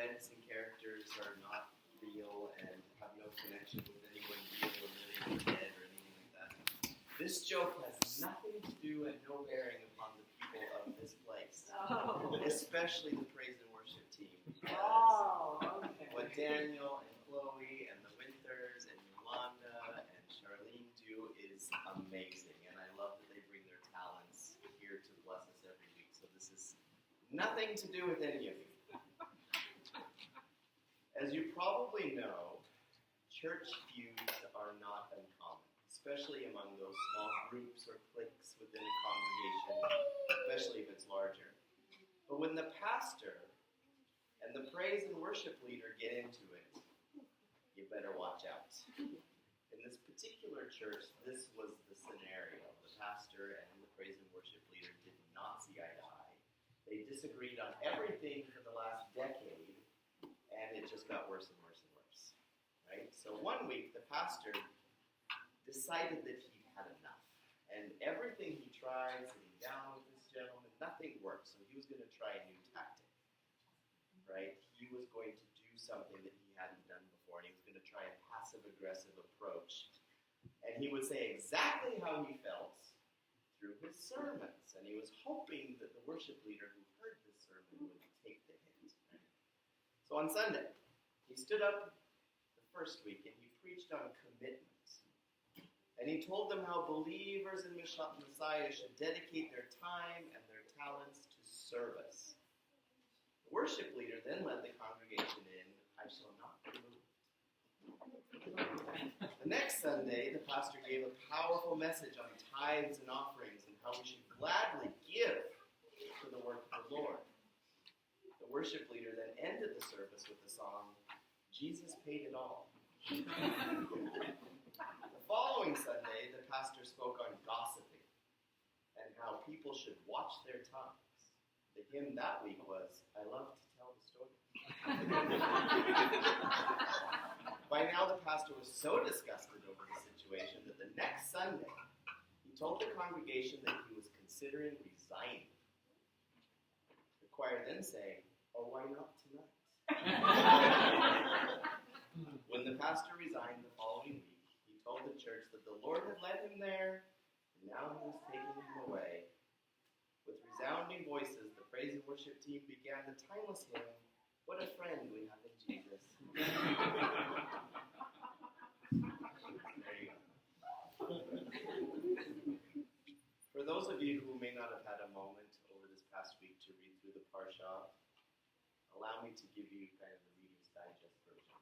events and characters are not real and have no connection with anyone real or living or dead or anything like that. This joke has nothing to do and no bearing upon the people of this place, especially the praise and worship team. What Daniel and Chloe and the Winters and Yolanda and Charlene do is amazing, and I love that they bring their talents here to bless us every week. So this is nothing to do with any of you. As you probably know, church feuds are not uncommon, especially among those small groups or cliques within a congregation, especially if it's larger. But when the pastor and the praise and worship leader get into it, you better watch out. In this particular church, this was the scenario. The pastor and the praise and worship leader did not see eye to eye. They disagreed on everything for the last decade, and it just got worse and worse and worse. Right? So one week, the pastor decided that he'd had enough. And everything he tried, sitting down with this gentleman, nothing worked. So he was going to try a new tactic. Right? He was going to do something that he hadn't done before, and he was going to try a passive-aggressive approach. And he would say exactly how he felt through his sermons. And he was hoping that the worship leader who heard this sermon would take the hint. So on Sunday, he stood up the first week and he preached on commitment. And he told them how believers in Messiah should dedicate their time and their talents to service. The worship leader then led the congregation in, I shall not be moved. The next Sunday, the pastor gave a powerful message on tithes and offerings and how we should gladly give to the work of the Lord. The worship leader then ended the service with the song, Jesus Paid It All. The following Sunday, the pastor spoke on gossiping and how people should watch their tongues. The hymn that week was, I love to tell the story. By now, the pastor was so disgusted over the situation that the next Sunday, he told the congregation that he was considering resigning. The choir then sang, oh, why not tonight? When the pastor resigned the following week, he told the church that the Lord had led him there, and now he was taking him away. With resounding voices, the praise and worship team began the timeless hymn, What a Friend We Have in Jesus. There you go. For those of you who may not have had a moment over this past week to read through the Parsha, allow me to give you kind of the Reader's Digest version.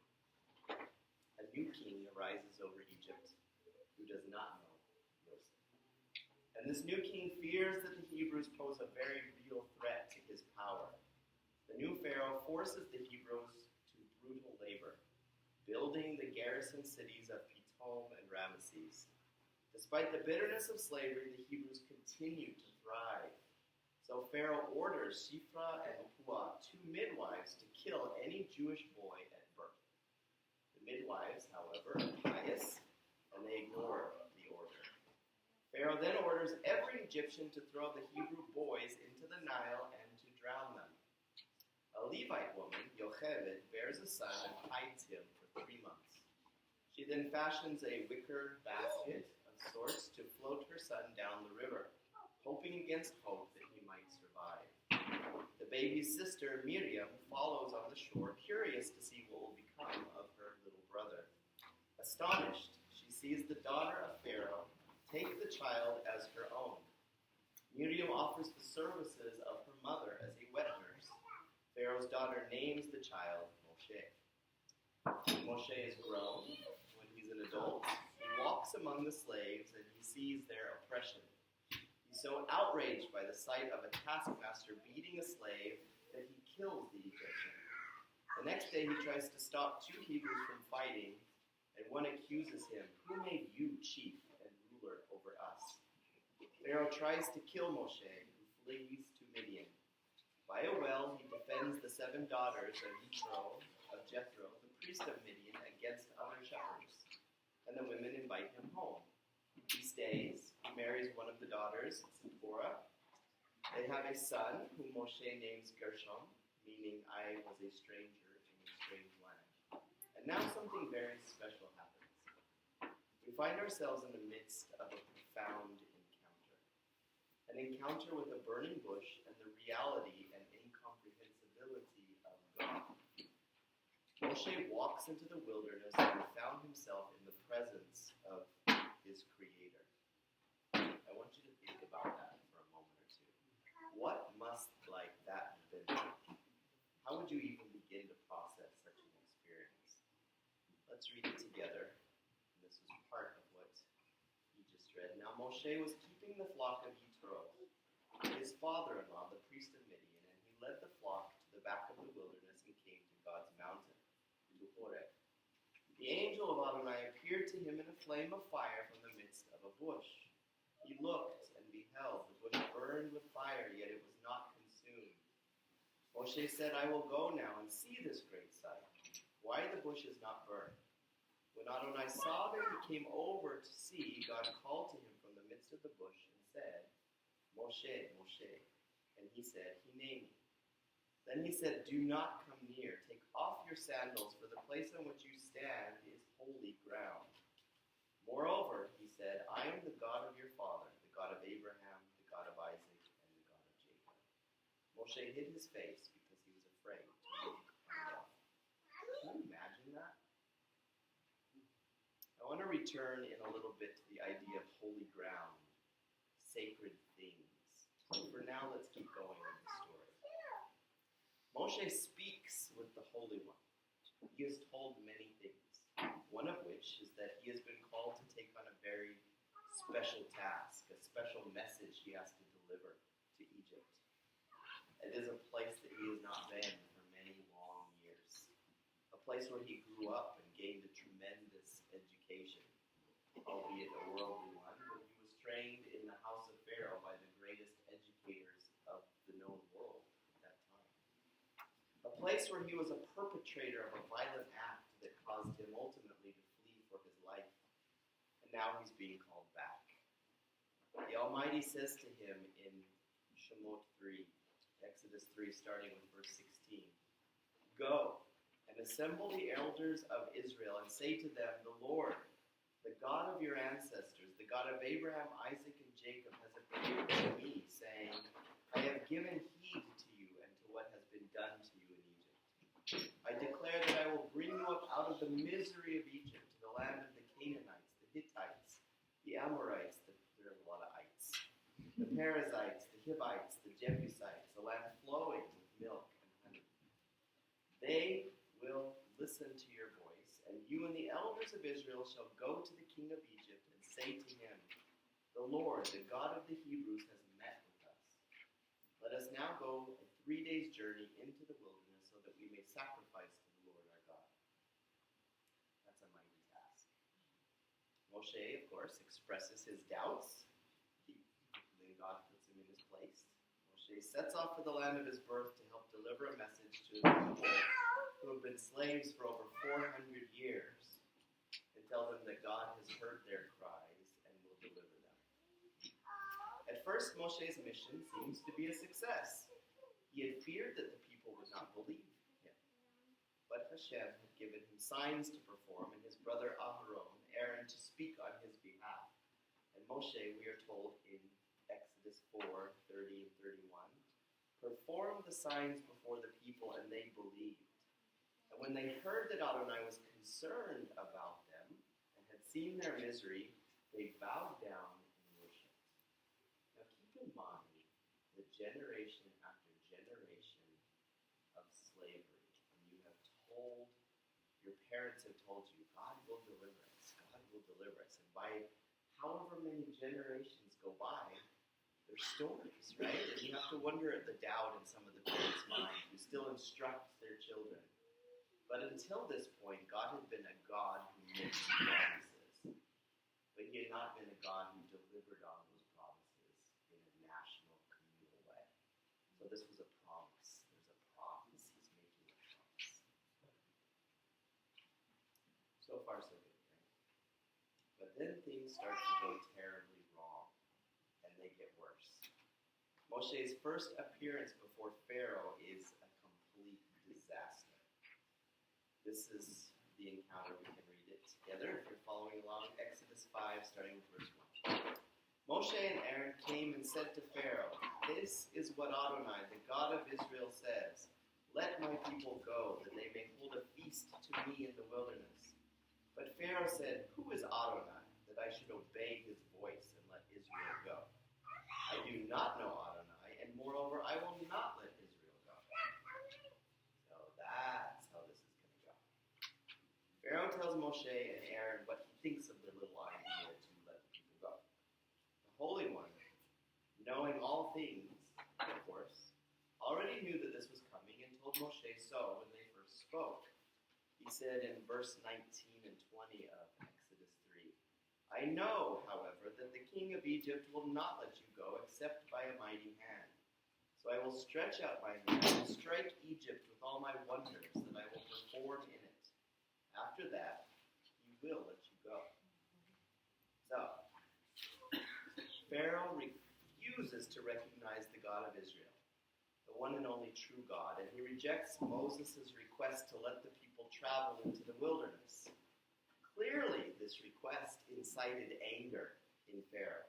A new king arises over Egypt who does not know Joseph. And this new king fears that the Hebrews pose a very real threat to his power. The new Pharaoh forces the Hebrews to brutal labor, building the garrison cities of Pithom and Ramesses. Despite the bitterness of slavery, the Hebrews continue to thrive. So Pharaoh orders Shiphrah and Puah, two midwives, to kill any Jewish boy at birth. The midwives, however, are pious, and they ignore the order. Pharaoh then orders every Egyptian to throw the Hebrew boys into the Nile and to drown them. A Levite woman, Yocheved, bears a son and hides him for 3 months. She then fashions a wicker basket of sorts to float her son down the river, hoping against hope that he might survive. The baby's sister, Miriam, follows on the shore, curious to see what will become of her little brother. Astonished, she sees the daughter of Pharaoh take the child as her own. Miriam offers the services of her mother as a wet nurse. Pharaoh's daughter names the child Moshe. When Moshe is grown, when he's an adult, he walks among the slaves and he sees their oppression. He's so outraged by the sight of a taskmaster beating a slave that he kills the Egyptian. The next day he tries to stop 2 Hebrews from fighting, and one accuses him, who made you chief and ruler over us? Pharaoh tries to kill Moshe, who flees to Midian. By a well, he defends the 7 daughters of Jethro, the priest of Midian, against other shepherds, and the women invite him home. He stays, he marries one of the daughters, Zipporah. They have a son, whom Moshe names Gershom, meaning I was a stranger strange land. And now something very special happens. We find ourselves in the midst of a profound encounter. An encounter with a burning bush and the reality and incomprehensibility of God. Moshe walks into the wilderness and found himself in the presence of his Creator. I want you to think about that for a moment or two. What must like that have been like? How would you even begin to process such an experience? Let's read it together. This was part of what he just read. Now Moshe was keeping the flock of Yitro, his father-in-law, the priest of Midian, and he led the flock to the back of the wilderness and came to God's mountain, to Horeb. The angel of Adonai appeared to him in a flame of fire from the midst of a bush. He looked and beheld, the bush burned with fire, yet it was not consumed. Moshe said, I will go now and see this great sight, why the bush is not burned. When Adonai saw that he came over to see, God called to him from the midst of the bush and said, Moshe, Moshe. And he said, Hineni. Then he said, do not come near. Take off your sandals, for the place on which you stand is holy ground. Moreover, he said, I am the God of your father, the God of Abraham, the God of Isaac, and the God of Jacob. Moshe hid his face because he was afraid to look on God. Can you imagine that? I want to return in a little bit to the idea of holy ground, sacred things. For now, let's keep going with the story. Moshe speaks with the Holy One. He is told many things, one of which is that he has been called to take on a very special task, a special message he has to deliver to Egypt. It is a place that he has not been for many long years, a place where he grew up and gained a tremendous education, albeit a worldly one, but he was trained in the house of Pharaoh by the greatest educators of the known world at that time. A place where he was a perpetrator of a violent act that caused him ultimately to flee for his life. And now he's being called back. The Almighty says to him in Shemot 3, Exodus 3, starting with verse 16, Go and assemble the elders of Israel and say to them, the Lord, the God of your ancestors, the God of Abraham, Isaac, and Jacob, has appeared to me, saying, I have given heed to you and to what has been done to you in Egypt. I declare that I will bring you up out of the misery of Egypt to the land of the Canaanites, the Hittites, the Amorites, there are a lot of ites, the Perizzites, the Hivites, the Jebusites, a land flowing with milk and honey. They will listen to your voice, and you and the elders of Israel shall go to the king of Egypt and say to him, the Lord, the God of the Hebrews, has met with us. Let us now go a 3 days' journey into the wilderness so that we may sacrifice to the Lord our God. That's a mighty task. Moshe, of course, expresses his doubts. Then God puts him in his place. Moshe sets off for the land of his birth to help deliver a message to a people who have been slaves for over 400 years and tell them that God has heard their cries and will deliver them. At first, Moshe's mission seems to be a success. He had feared that the people would not believe him. But Hashem had given him signs to perform, and his brother Aaron, to speak on his behalf. And Moshe, we are told in Exodus 4, 30 and 31, performed the signs before the people, and they believed. And when they heard that Adonai was concerned about them and had seen their misery, they bowed down and worshipped. Now keep in mind that generation after generation of slavery, and you have told, your parents have told you, God will deliver us, God will deliver us. And by however many generations go by, they're stories, right? And you have to wonder at the doubt in some of the parents' minds who still instruct their children. But until this point, God had been a God who makes promises. But he had not been a God who delivered on those promises in a national, communal way. So this was a promise. There's a promise. He's making a promise. So far, so good, right? But then things start to go terribly wrong, and they get worse. Moshe's first appearance before Pharaoh is a complete disaster. This is the encounter. We can read it together if you're following along. Exodus 5, starting with verse 1. Moshe and Aaron came and said to Pharaoh, "This is what Adonai, the God of Israel, says. Let my people go, that they may hold a feast to me in the wilderness." But Pharaoh said, "Who is Adonai, that I should obey his voice and let Israel go? I do not know Adonai, and moreover, I will not let Israel go." So that's how this is going to go. Pharaoh tells Moshe and Aaron what he thinks of their little idea to let the people go. The Holy One, knowing all things, of course, already knew that this was coming and told Moshe so when they first spoke. He said in verse 19 and 20 of Exodus 3, "I know, however, that the king of Egypt will not let you go except by a mighty hand. So I will stretch out my hand and strike Egypt with all my wonders that I will perform in it. After that, he will let you go." So, Pharaoh refuses to recognize the God of Israel, the one and only true God, and he rejects Moses' request to let the people travel into the wilderness. Clearly, this request incited anger in Pharaoh.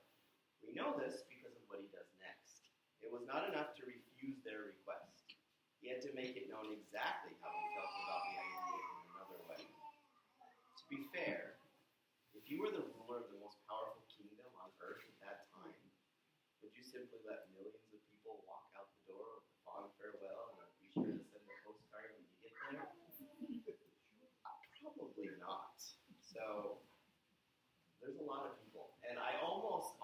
We know this because of what he does next. It was not enough to refuse their request. He had to make it known exactly how he felt about the idea in another way. To be fair, if you were the ruler of the most powerful kingdom on earth at that time, would you simply let millions of people walk out the door with a fond farewell and be sure to send a postcard when you get there? Probably not. So, there's a lot of people. And I almost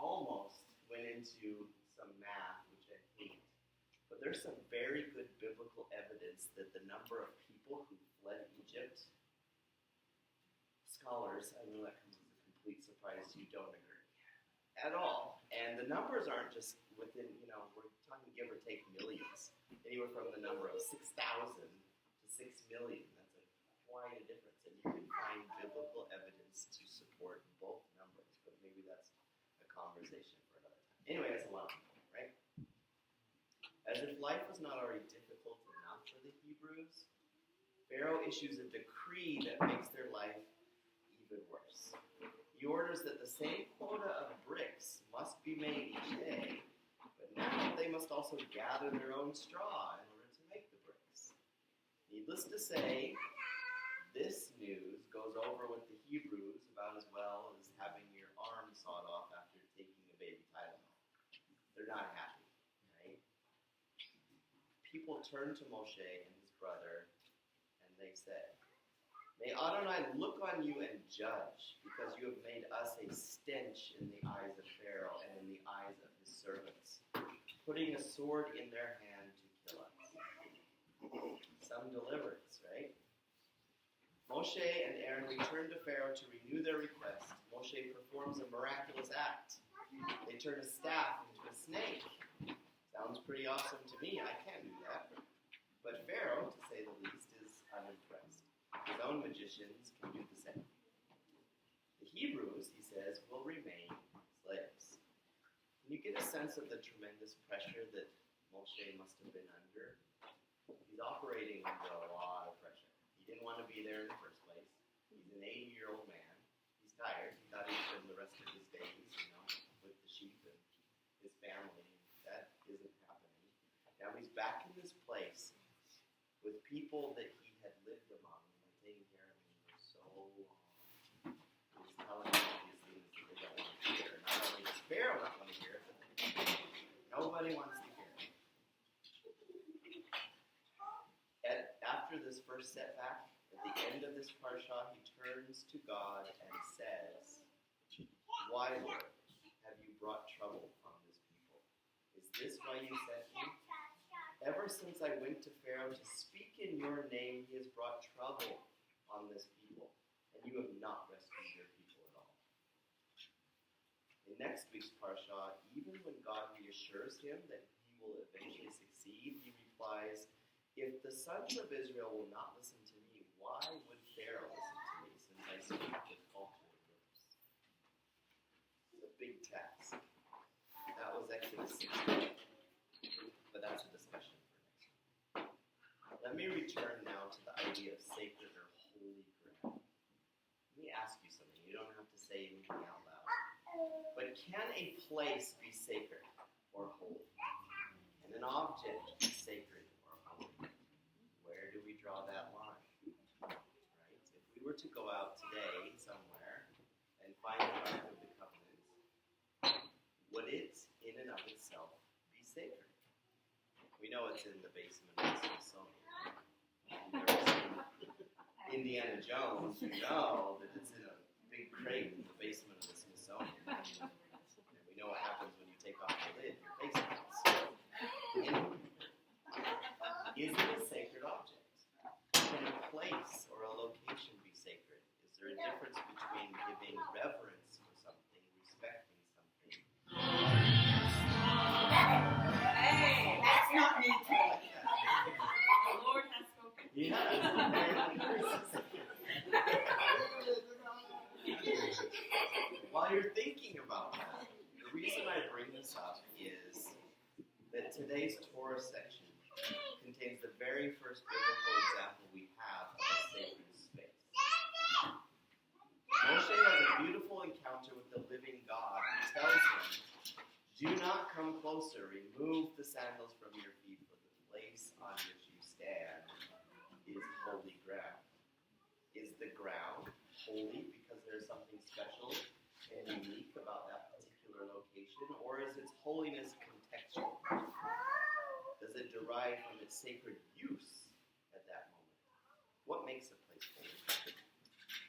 went into some math, which I hate. But there's some very good biblical evidence that the number of people who fled Egypt, scholars, I know that comes as a complete surprise to you, don't agree at all. And the numbers aren't just within, we're talking give or take millions. Anywhere from the number of 6,000 to 6 million. That's quite a difference. And you can find biblical evidence to support both numbers. But maybe that's a conversation for another time. Anyway, that's a lot of people, right? As if life was not already difficult enough for the Hebrews, Pharaoh issues a decree that makes their life even worse. He orders that the same quota of bricks must be made each day, but now they must also gather their own straw in order to make the bricks. Needless to say, this news goes over with the Hebrews about as well as having your arm sawed off after taking a baby Tylenol. They're not happy, right? People turn to Moshe and his brother, and they say, "May Adonai look on you and judge, because you have made us a stench in the eyes of Pharaoh and in the eyes of his servants, putting a sword in their hand to kill us." Some deliverance, right? Moshe and Aaron return to Pharaoh to renew their request. Moshe performs a miraculous act. They turn a staff into a snake. Sounds pretty awesome to me. I can't do that. But Pharaoh, to say the least, is unimpressed. His own magicians can do the same. The Hebrews, he says, will remain slaves. Can you get a sense of the tremendous pressure that Moshe must have been under? He's operating under a lot of pressure. He didn't want to be there in the first place. He's an 80-year-old man. He's tired. He thought he'd spend the rest of his days, with the sheep and his family. That isn't happening. Now he's back in this place with people that he had lived among and taken care of him for so long. He's telling them these things that they don't want to hear. Not only does Pharaoh not want to hear it, but nobody wants to hear it. After this first setback, at the end of this parsha, he turns to God and says, "Why, Lord, have you brought trouble on this people? Is this why you sent me? Ever since I went to Pharaoh to speak in your name, he has brought trouble on this people, and you have not rescued your people at all." In next week's parsha, even when God reassures him that he will eventually succeed, he replies, "If the sons of Israel will not listen to me, why would Pharaoh listen to me, since I speak with faltering lips?" It's a big task. That was Exodus 16. But that's a discussion for next week. Let me return now to the idea of sacred or were to go out today somewhere and find the Ark of the Covenant, would it, in and of itself, be sacred? We know it's in the basement of the Smithsonian. If you've ever seen Indiana Jones, you know that it's in a big crate in the basement of the Smithsonian. And we know what happens when you take off the lid, your face melts. Anyway, is it a sacred object? Can a place or a location be sacred? Is there a difference between giving reverence for something, respecting something? Hey, that's not me today. The Lord has spoken. Yeah. While you're thinking about that, the reason I bring this up is that today's Torah section contains the very first biblical example we have of a sacred space. Moshe has a beautiful encounter with the living God who tells him, "Do not come closer, remove the sandals from your feet, for the place on which you stand is holy ground." Is the ground holy because there's something special and unique about that particular location, or is its holiness contextual? Does it derive from its sacred use at that moment? What makes a place holy?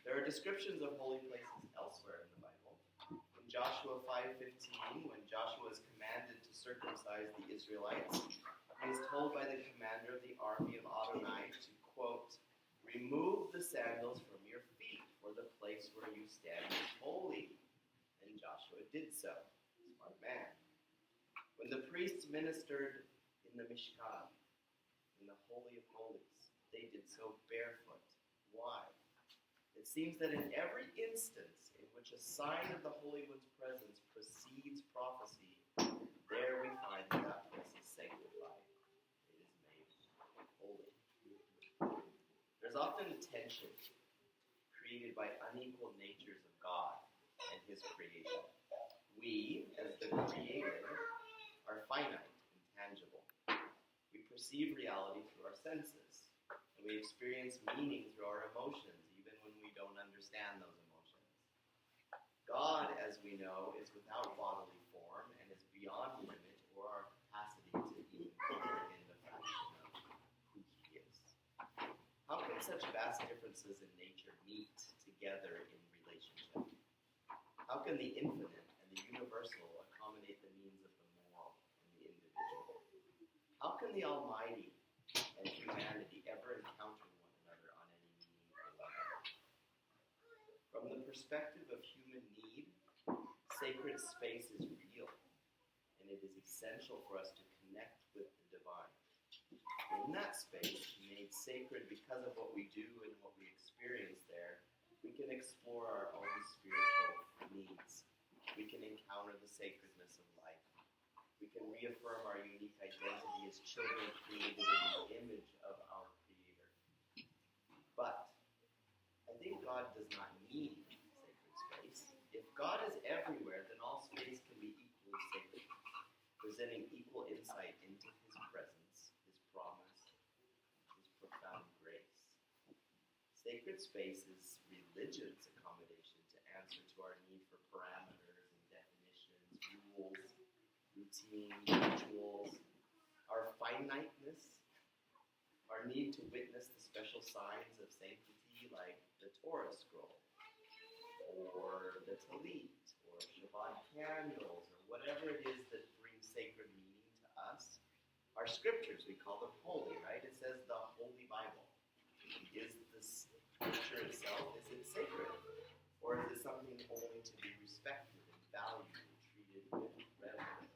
There are descriptions of holy places elsewhere in the Bible. In Joshua 5:15, when Joshua is commanded to circumcise the Israelites, he is told by the commander of the army of Adonai to, quote, "Remove the sandals from your feet, for the place where you stand is holy." And Joshua did so. Smart man. When the priests ministered in the Mishkan, in the Holy of Holies, they did so barefoot. Why? It seems that in every instance in which a sign of the Holy One's presence precedes prophecy, there we find that that place is sanctified. It is made holy. There's often tension created by unequal natures of God and His creation. We, as the created, are finite and tangible. We perceive reality through our senses, and we experience meaning through our emotions, even when we don't understand those emotions. God, as we know, is without bodily form and is beyond limit or our capacity to even comprehend a fraction of who He is. How can such vast differences in nature meet together in relationship? How can the infinite and the universal accommodate the needs of the moral and the individual? How can the Almighty and humanity ever encounter one another on any meaningful level? From the perspective of human need, sacred space is real, and it is essential for us to connect with the divine. In that space, made sacred because of what we do and what we experience there, we can explore our own spiritual needs. We can encounter the sacredness of life. We can reaffirm our unique identity as children created in the image of our Creator. But I think God does not need sacred space. If God is everywhere, then all space can be equally sacred, presenting equal insight into His presence, His promise, His profound grace. Sacred space is religion's accommodation to answer to our need for parameters and definitions, rules, routine, rituals, our finiteness, our need to witness the special signs of sanctity like the Torah scroll, or the Talit, or Shabbat candles, or whatever it is that brings sacred meaning to us. Our scriptures, we call them holy, right? It says the Holy Bible. Is the scripture itself, is it sacred? Or is it something only to be respected and valued and treated with reverence?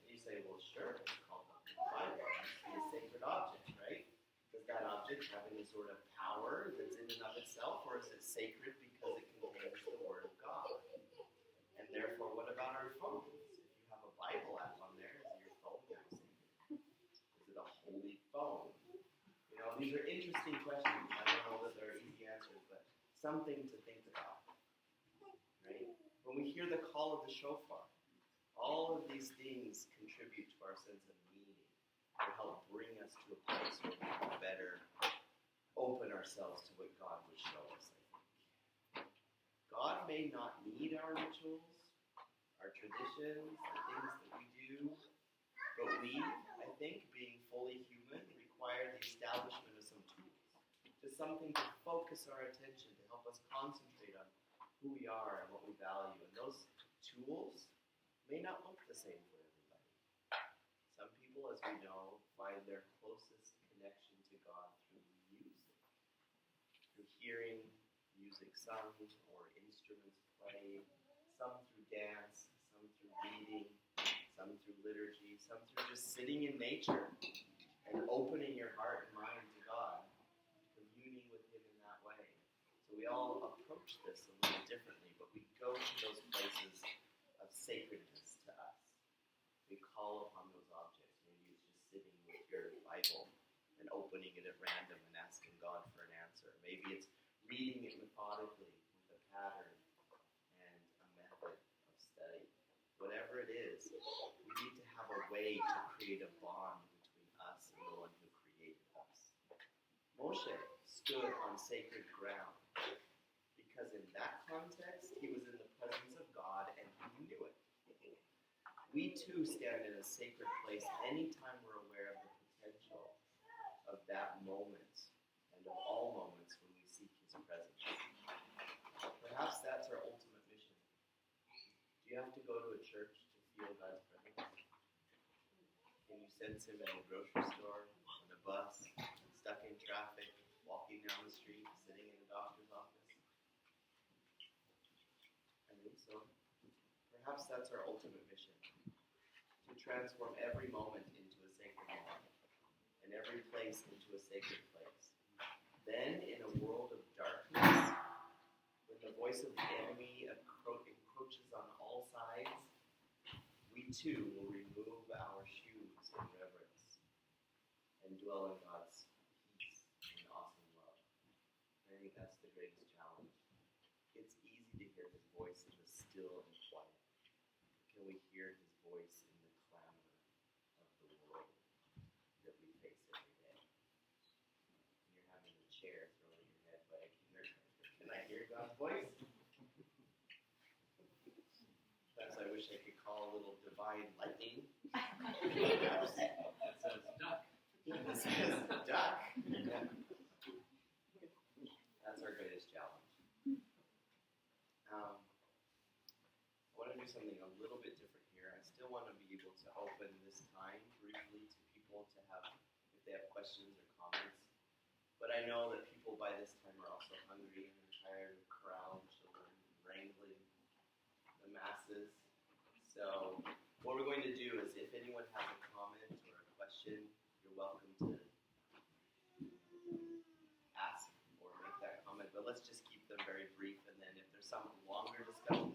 And you say, well, sure, it's called the Bible. It must be a sacred object, right? Does that object have any sort of power that's in and of itself, or is it sacred because it contains the Word of God? And therefore, what about our phones? If you have a Bible app on there, is your phone now sacred? Is it a holy phone? You know, these are interesting questions. I don't know that there are easy answers, but something to think about, right? When we hear the call of the shofar, all of these things contribute to our sense of meaning and help bring us to a place where we can better open ourselves to what God would show us, I think. God may not need our rituals, our traditions, the things that we do, but we, I think, being fully human, require the establishment of some tools, just something to focus our attention, to help us concentrate on who we are and what we value. And those tools may not look the same for everybody. Some people, as we know, find their closest connection to God through music, through hearing music sung or instruments played, some through dance, some through reading, some through liturgy, some through just sitting in nature and opening your heart and mind to God, communing with Him in that way. So we all approach this a little differently, but we go to those places of sacredness to us. We call upon those objects. Maybe it's just sitting with your Bible and opening it at random and asking God for an answer. Maybe it's reading it methodically with a pattern and a method of study. Whatever it is, we need to have a way to create a bond between us and the one who created us. Moshe stood on sacred ground because in that context, he was in the presence of God and he knew it. We too stand in a sacred place anytime we're aware of the potential of that moment and of all moments when we seek His presence. Perhaps that's our ultimate mission. Do you have to go to a church to feel God's presence? Can you sense Him in the grocery store, on the bus, stuck in traffic, walking down the street, sitting in a doctor's office? I think so. Perhaps that's our ultimate mission. To transform every moment into a sacred moment, and every place into a sacred place. Then, in a world of darkness, when the voice of the enemy encroaches on all sides, we too will remove our shoes in reverence and dwell in God's peace and awesome love. I think that's the greatest challenge. It's easy to hear His voice in the still and quiet. Can we hear His voice in the clamor of the world that we face every day? And you're having a chair thrown at your head by a kindergartner. Can I hear God's voice? Sometimes I wish I could call a little divine lightning. That says duck. That says duck. Yeah. That's our greatest challenge. I want to do something a little bit different here. I still want to be able to open this time briefly to people to have, if they have questions or comments. But I know that people by this time are also hungry and are tired of corralling children, wrangling the masses. So what we're going to do is if anyone has a comment or a question, you're welcome to ask or make that comment. But let's just keep them very brief, and then if there's some longer discussion